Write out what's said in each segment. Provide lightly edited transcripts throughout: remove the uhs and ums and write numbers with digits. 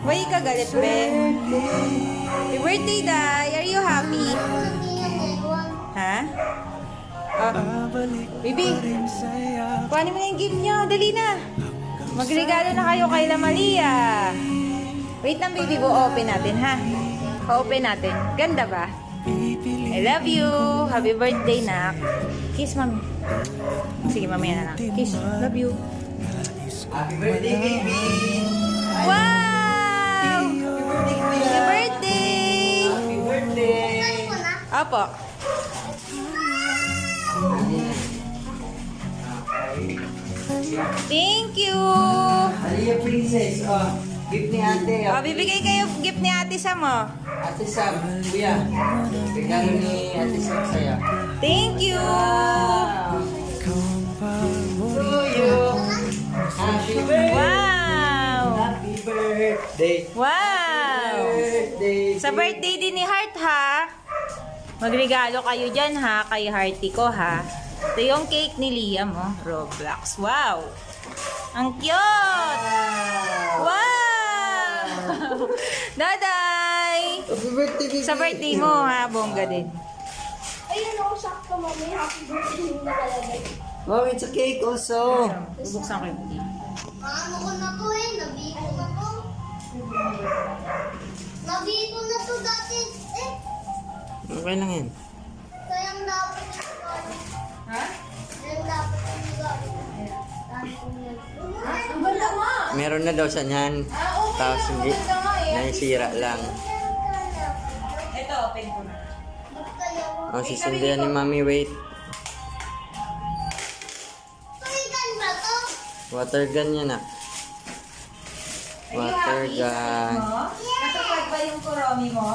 Why ka galit, be? Happy birthday, Day! Are you happy? Ha? Oh, baby, kuhanin mo na yung gift nyo. Dali na. Magregalo na kayo kay La Maria. Wait lang, baby. Open natin, ha? Pa-open natin. Ganda ba? I love you. Happy birthday, nak. Kiss, mami. Sige, mamaya na lang. Kiss. Love you. Happy birthday, baby! Wow! Happy birthday! Happy birthday! Opo. Thank you! Maria Princess, oh. Gift ni ate. Oh, bibigay kayo gift ni Ate Sam, oh. Ate Sam, kuya. Regalo ni Ate Sam sa'yo. Thank you! Wow! To you! Happy birthday! Wow! Happy birthday! Wow! Birthday! Sa birthday din ni Heart, ha? Magregalo kayo dyan, ha? Kay Hearty ko, ha? Ito yung cake ni Liam, oh. Roblox. Wow! Ang cute! Wow! Daday! Happy birthday, baby! Sa birthday mo, ha? Bongga din. Ayun ako, sakto mami. Happy birthday yung nakalagay. Oh, it's a cake also. Bubuksan ko yung cake. Ano ko na to eh, nabigo na to. Nabigo na to dati eh. Okay lang yan. Kayang dapat ito gawin. Ha? Kayang dapat ito gawin. Dami kong yan. Ang ganda nga! Meron na daw sa niyan. Okay Tapos lang, hindi. ang ganda nga eh. Naisira lang. Ito, open ko na. Oh, sisindihan ni Mami, wait. Tuligan ba to? Water gun yan ah. Are you Water happy sa cake gun. mo? Natupad ba yung kuromi mo?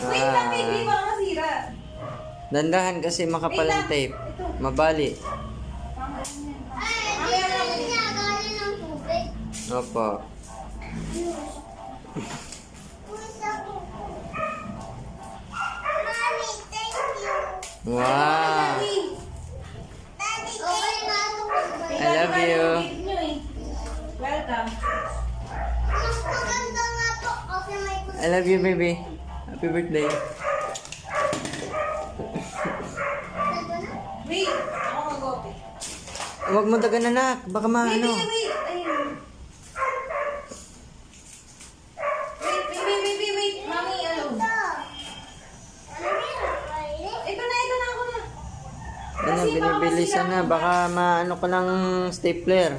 Wait lang, baby. Baka masira. Dandahan kasi makapal ang tape. Mabali. Ay, hindi niya galing ng tubig. Opo. Mami, thank you. Wow. Daddy, okay na ito. I love you. Welcome. Mas maganda nga to kasi may I love you, baby. Happy birthday. Wait, ako mag-open. Huwag mo dagan anak. Baka maano. Wait. Ayun. Wait. Mami, alone. Ito na, ako na. Ano, binibilisan na. Baka maano ko ng stapler.